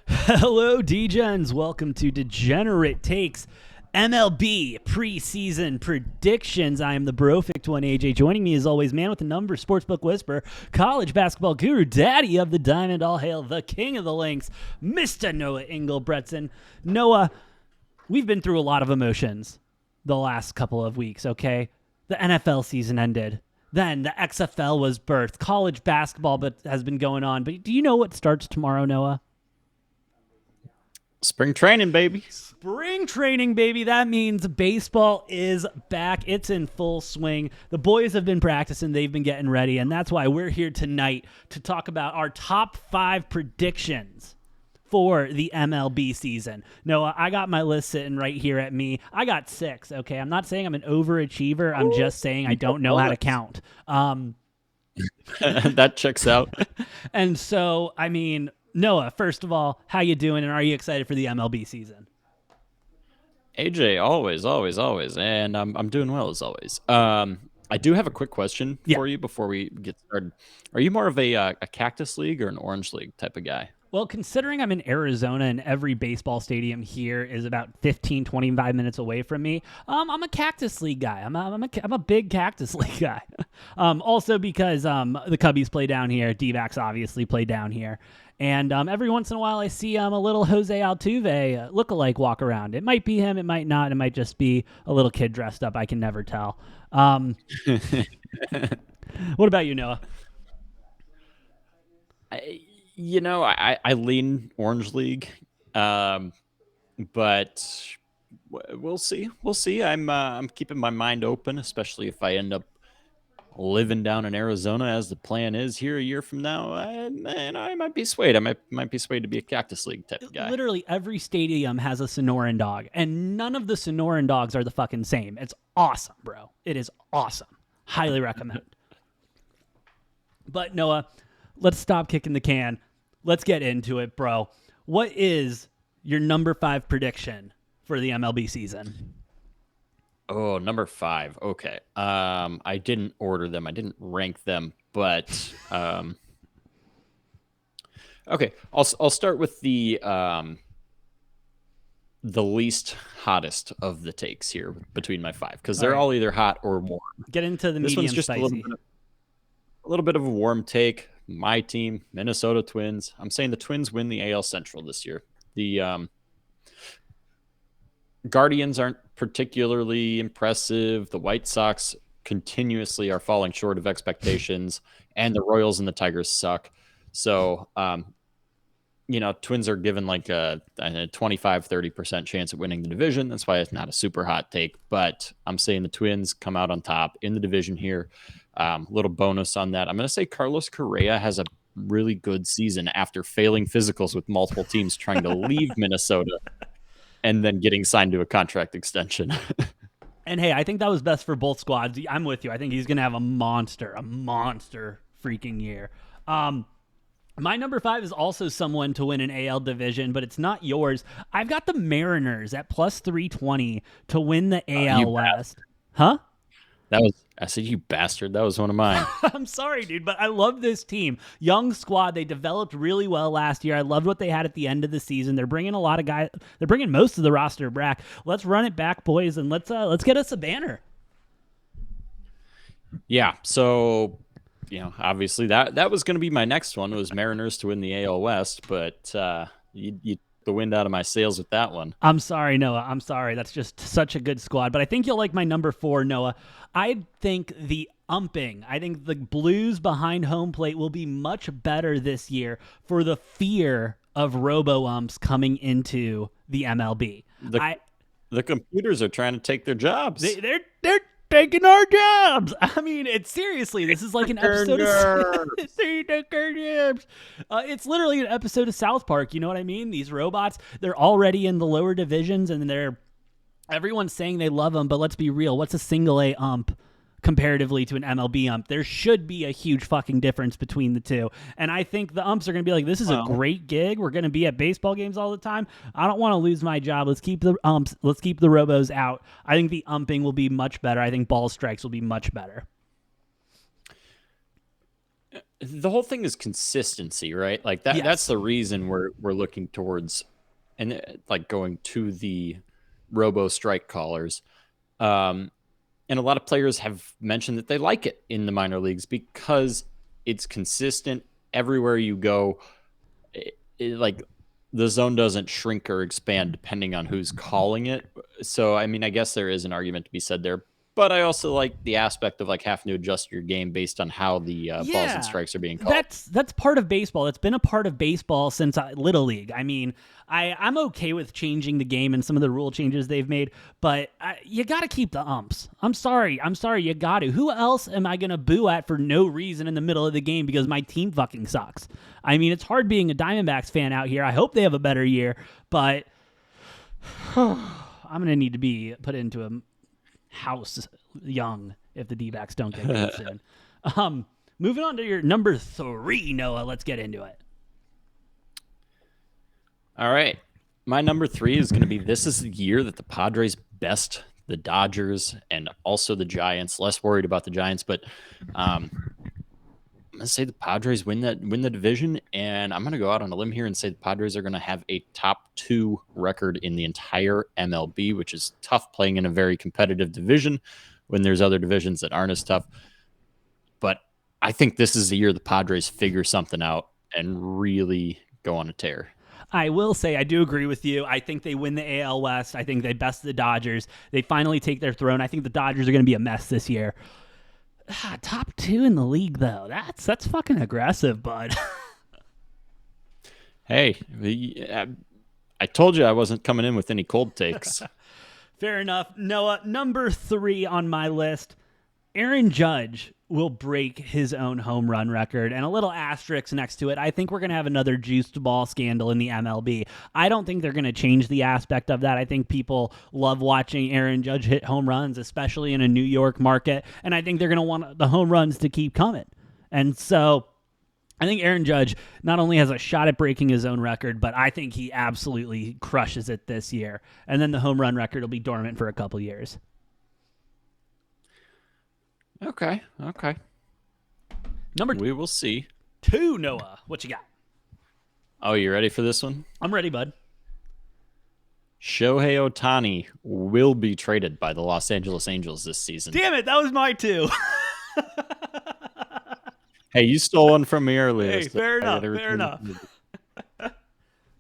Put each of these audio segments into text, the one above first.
Hello, D-Gens. Welcome to Degenerate Takes MLB preseason predictions. I am the Brofect1 AJ. Joining me as always, man with the numbers, sportsbook whisperer, college basketball guru, daddy of the diamond, all hail the king of the links, Mr. Noah Engelbretson. Noah, we've been through a lot of emotions the last couple of weeks, okay? The NFL season ended. Then the XFL was birthed. College basketball has been going on. But do you know what starts tomorrow, Noah? Spring training, baby. Spring training, baby. That means baseball is back. It's in full swing. The boys have been practicing. They've been getting ready. And that's why we're here tonight to talk about our top 5 predictions for the MLB season. Noah, I got my list sitting right here at me. I got 6, okay? I'm not saying I'm an overachiever. I'm just saying I don't know how to count. That checks out. And so, I mean, Noah, first of all, how you doing, and are you excited for the MLB season? AJ, always, and I'm doing well as always. I do have a quick question for you before we get started. Are you more of a cactus league or an orange league type of guy? Well, considering I'm in Arizona and every baseball stadium here is about 15, 25 minutes away from me, I'm a Cactus League guy. I'm a big Cactus League guy. Also because the Cubbies play down here. D-backs obviously play down here. And every once in a while I see a little Jose Altuve lookalike walk around. It might be him. It might not. It might just be a little kid dressed up. I can never tell. What about you, Noah? I lean Orange League, but we'll see. We'll see. I'm keeping my mind open, especially if I end up living down in Arizona as the plan is here a year from now. I might be swayed. I might be swayed to be a Cactus League type of guy. Literally every stadium has a Sonoran dog, and none of the Sonoran dogs are the fucking same. It's awesome, bro. It is awesome. Highly recommend. But Noah, let's stop kicking the can. Let's get into it, bro. What is your number 5 prediction for the MLB season? Oh, number 5. Okay. I didn't order them. I didn't rank them, but okay. I'll start with the least hottest of the takes here between my 5 because they're all either hot or warm. Get into the This medium one's just spicy. a little bit of a warm take. My team, Minnesota Twins. I'm saying the Twins win the AL Central this year. The Guardians aren't particularly impressive. The White Sox continuously are falling short of expectations, and the Royals and the Tigers suck. So, Twins are given like a 25-30% chance of winning the division. That's why it's not a super hot take, but I'm saying the Twins come out on top in the division here. Little bonus on that. I'm going to say Carlos Correa has a really good season after failing physicals with multiple teams trying to leave Minnesota and then getting signed to a contract extension. And hey, I think that was best for both squads. I'm with you. I think he's going to have a monster freaking year. My number 5 is also someone to win an AL division, but it's not yours. I've got the Mariners at plus 320 to win the AL West. Huh? I said, you bastard. That was one of mine. I'm sorry, dude, but I love this team. Young squad. They developed really well last year. I loved what they had at the end of the season. They're bringing a lot of guys. They're bringing most of the roster back. Let's run it back, boys, and let's get us a banner. Yeah. So, obviously that was going to be my next one was Mariners to win the AL West, but you took the wind out of my sails with that one. I'm sorry, Noah. I'm sorry. That's just such a good squad. But I think you'll like my number 4, Noah. I think the Blues behind home plate will be much better this year for the fear of robo-umps coming into the MLB. The computers are trying to take their jobs. They're taking our jobs. I mean, it's seriously, this is like an episode of it's literally an episode of South Park. You know what I mean? These robots, they're already in the lower divisions, and everyone's saying they love them, but let's be real. What's a single A ump comparatively to an MLB ump? There should be a huge fucking difference between the two. And I think the umps are going to be like, this is a great gig. We're going to be at baseball games all the time. I don't want to lose my job. Let's keep the umps. Let's keep the robos out. I think the umping will be much better. I think ball strikes will be much better. The whole thing is consistency, right? Like that's Yes. the reason we're looking towards and like going to the robo strike callers. Um, and a lot of players have mentioned that they like it in the minor leagues because it's consistent everywhere you go. Like the zone doesn't shrink or expand depending on who's calling it. So, I mean, I guess there is an argument to be said there. But I also like the aspect of like having to adjust your game based on how the balls and Yeah, strikes are being called. that's part of baseball. It's been a part of baseball since Little League. I mean, I'm okay with changing the game and some of the rule changes they've made, but you got to keep the umps. I'm sorry, you got to. Who else am I gonna boo at for no reason in the middle of the game because my team fucking sucks? I mean, it's hard being a Diamondbacks fan out here. I hope they have a better year, but I'm gonna need to be put into a house young if the D-backs don't get good soon. Moving on to your number 3, Noah. Let's get into it. All right. My number 3 is going to be this is the year that the Padres best the Dodgers and also the Giants. Less worried about the Giants, but I'm going to say the Padres win the division, and I'm going to go out on a limb here and say the Padres are going to have a top 2 record in the entire MLB, which is tough playing in a very competitive division when there's other divisions that aren't as tough. But I think this is the year the Padres figure something out and really go on a tear. I will say I do agree with you. I think they win the AL West. I think they best the Dodgers. They finally take their throne. I think the Dodgers are going to be a mess this year. Top 2 in the league, though. That's fucking aggressive, bud. Hey, I told you I wasn't coming in with any cold takes. Fair enough. Noah, number 3 on my list, Aaron Judge will break his own home run record, and a little asterisk next to it. I think we're going to have another juiced ball scandal in the MLB. I don't think they're going to change the aspect of that. I think people love watching Aaron Judge hit home runs, especially in a New York market, and I think they're going to want the home runs to keep coming. And so I think Aaron Judge not only has a shot at breaking his own record, but I think he absolutely crushes it this year. And then the home run record will be dormant for a couple years. Okay. We will see. 2, Noah. What you got? Oh, you ready for this one? I'm ready, bud. Shohei Ohtani will be traded by the Los Angeles Angels this season. Damn it, that was my 2. Hey, you stole one from me earlier. Hey, fair enough.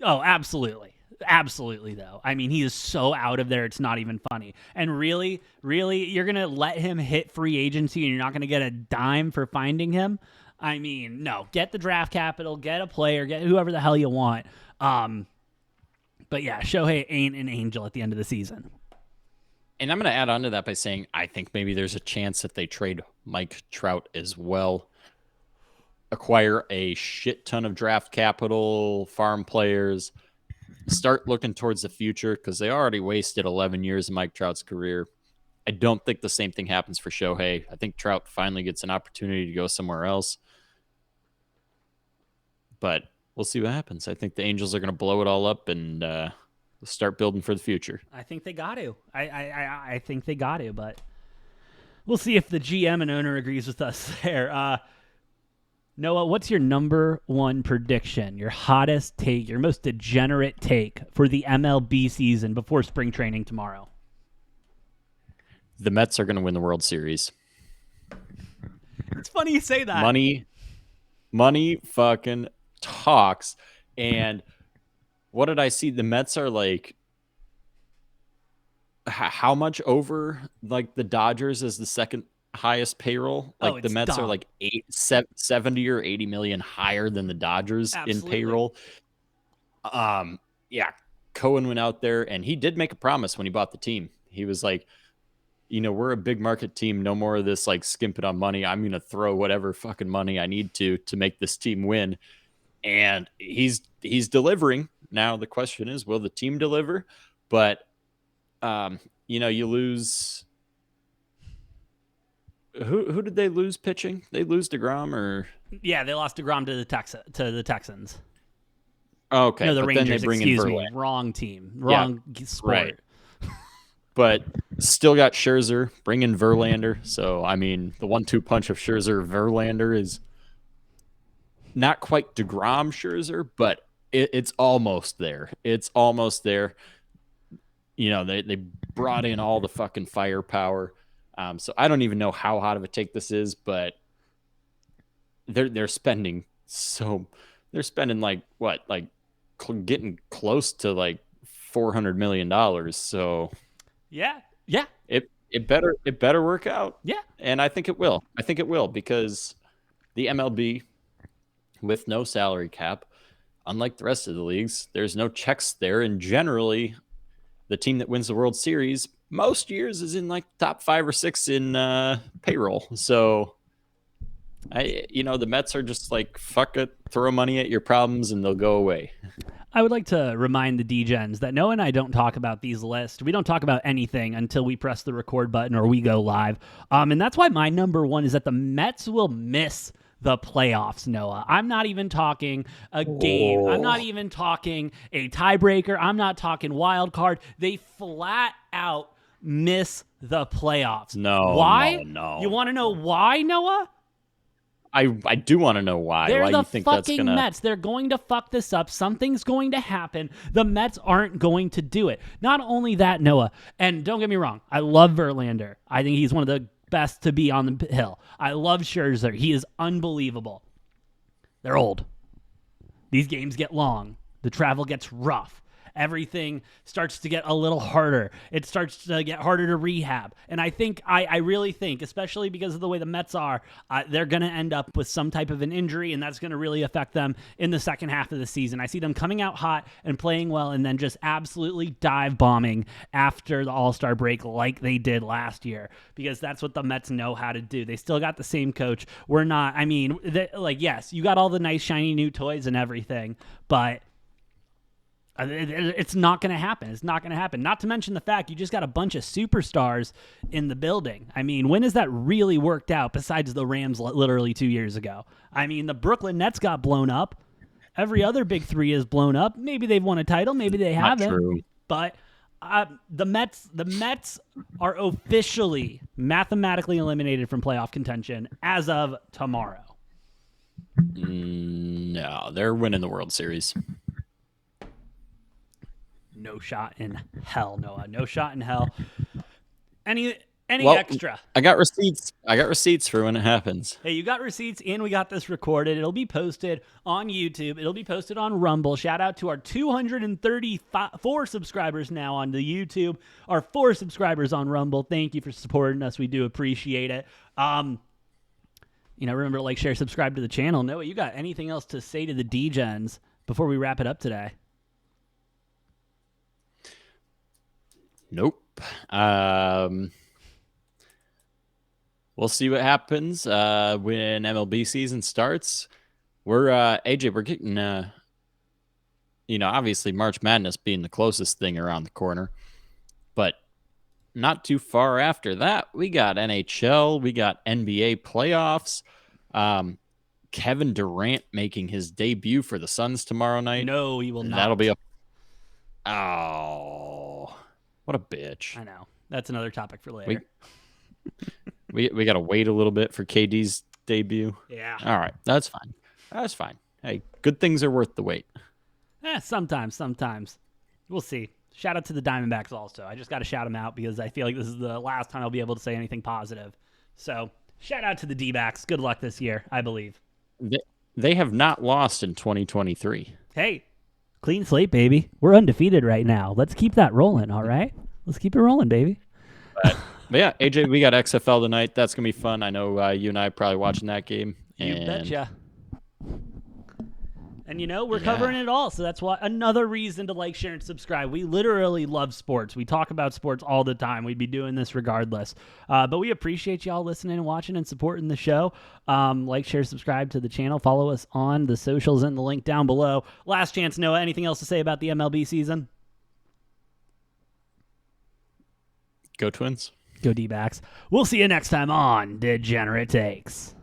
Oh, absolutely. Absolutely, though. I mean, he is so out of there, it's not even funny. And really, you're going to let him hit free agency and you're not going to get a dime for finding him? I mean, no. Get the draft capital, get a player, get whoever the hell you want. But yeah, Shohei ain't an angel at the end of the season. And I'm going to add on to that by saying I think maybe there's a chance that they trade Mike Trout as well. Acquire a shit ton of draft capital, farm players, start looking towards the future because they already wasted 11 years of Mike Trout's career. I don't think the same thing happens for Shohei. I think Trout finally gets an opportunity to go somewhere else. But we'll see what happens. I think the Angels are going to blow it all up and start building for the future. I think they got to. I think they got to, but we'll see if the GM and owner agrees with us there. Noah, what's your number 1 prediction, your hottest take, your most degenerate take for the MLB season before spring training tomorrow? The Mets are going to win the World Series. It's funny you say that. Money fucking talks. And what did I see? The Mets are like how much over like the Dodgers as the second highest payroll? Like the Mets are like 70 or 80 million higher than the Dodgers in payroll. Yeah, Cohen went out there and he did make a promise when he bought the team. He was like, we're a big market team. No more of this like skimping on money. I'm going to throw whatever fucking money I need to make this team win. And he's delivering. Now the question is, will the team deliver? But you lose. Who did they lose pitching? They lose DeGrom or yeah, they lost DeGrom to the Texans. Okay, no, the Rangers. Then they bring excuse in me, wrong team, wrong sport. Right. But still got Scherzer, bring in Verlander. So I mean, the 1-2 punch of Scherzer Verlander is not quite DeGrom Scherzer, but it's almost there. It's almost there. They brought in all the fucking firepower. So I don't even know how hot of a take this is, but they're spending they're spending like what, like getting close to like $400 million. So yeah, it better work out. yeah. And I think it will. I think it will, because the MLB, with no salary cap, unlike the rest of the leagues, there's no checks there, and generally the team that wins the World Series most years is in like top 5 or 6 in payroll. So the Mets are just like, fuck it, throw money at your problems and they'll go away. I would like to remind the D-Gens that Noah and I don't talk about these lists. We don't talk about anything until we press the record button or we go live. And that's why my number one is that the Mets will miss the playoffs, Noah. I'm not even talking a game. I'm not even talking a tiebreaker. I'm not talking wild card. They flat out miss the playoffs. No. Why? No. You want to know why, Noah? I do want to know why. They're why the you think fucking that's gonna... Mets. They're going to fuck this up. Something's going to happen. The Mets aren't going to do it. Not only that, Noah, and don't get me wrong, I love Verlander. I think he's one of the best to be on the hill. I love Scherzer. He is unbelievable. They're old. These games get long. The travel gets rough. Everything starts to get a little harder. It starts to get harder to rehab. And I really think, especially because of the way the Mets are, they're going to end up with some type of an injury, and that's going to really affect them in the second half of the season. I see them coming out hot and playing well, and then just absolutely dive bombing after the All-Star break like they did last year, because that's what the Mets know how to do. They still got the same coach. Yes, you got all the nice, shiny new toys and everything, but it's not going to happen. It's not going to happen. Not to mention the fact you just got a bunch of superstars in the building. I mean, when has that really worked out besides the Rams literally 2 years ago? I mean, the Brooklyn Nets got blown up. Every other big three is blown up. Maybe they've won a title. Maybe they haven't. True. But the Mets are officially mathematically eliminated from playoff contention as of tomorrow. No, they're winning the World Series. No shot in hell, Noah. No shot in hell. Any extra? I got receipts for when it happens. Hey, you got receipts, and we got this recorded. It'll be posted on YouTube. It'll be posted on Rumble. Shout out to our 234 subscribers now on the YouTube. Our 4 subscribers on Rumble. Thank you for supporting us. We do appreciate it. Remember to like, share, subscribe to the channel. Noah, you got anything else to say to the D-Gens before we wrap it up today? Nope. We'll see what happens when MLB season starts. We're AJ, we're getting obviously March Madness being the closest thing around the corner, but not too far after that, we got NHL, we got NBA playoffs. Kevin Durant making his debut for the Suns tomorrow night. No, he will not. That'll be what a bitch. I know. That's another topic for later. We got to wait a little bit for KD's debut. Yeah. All right. That's fine. Hey, good things are worth the wait. Sometimes. We'll see. Shout out to the Diamondbacks also. I just got to shout them out because I feel like this is the last time I'll be able to say anything positive. So shout out to the D-backs. Good luck this year, I believe. They have not lost in 2023. Hey, clean slate, baby. We're undefeated right now. Let's keep that rolling, all right? Let's keep it rolling, baby. But yeah, AJ, we got XFL tonight. That's going to be fun. I know you and I are probably watching that game. You betcha. And we're covering it all, so that's why another reason to like, share, and subscribe. We literally love sports. We talk about sports all the time. We'd be doing this regardless. But we appreciate y'all listening and watching and supporting the show. Like, share, subscribe to the channel. Follow us on the socials and the link down below. Last chance, Noah. Anything else to say about the MLB season? Go Twins. Go D-backs. We'll see you next time on Degenerate Takes.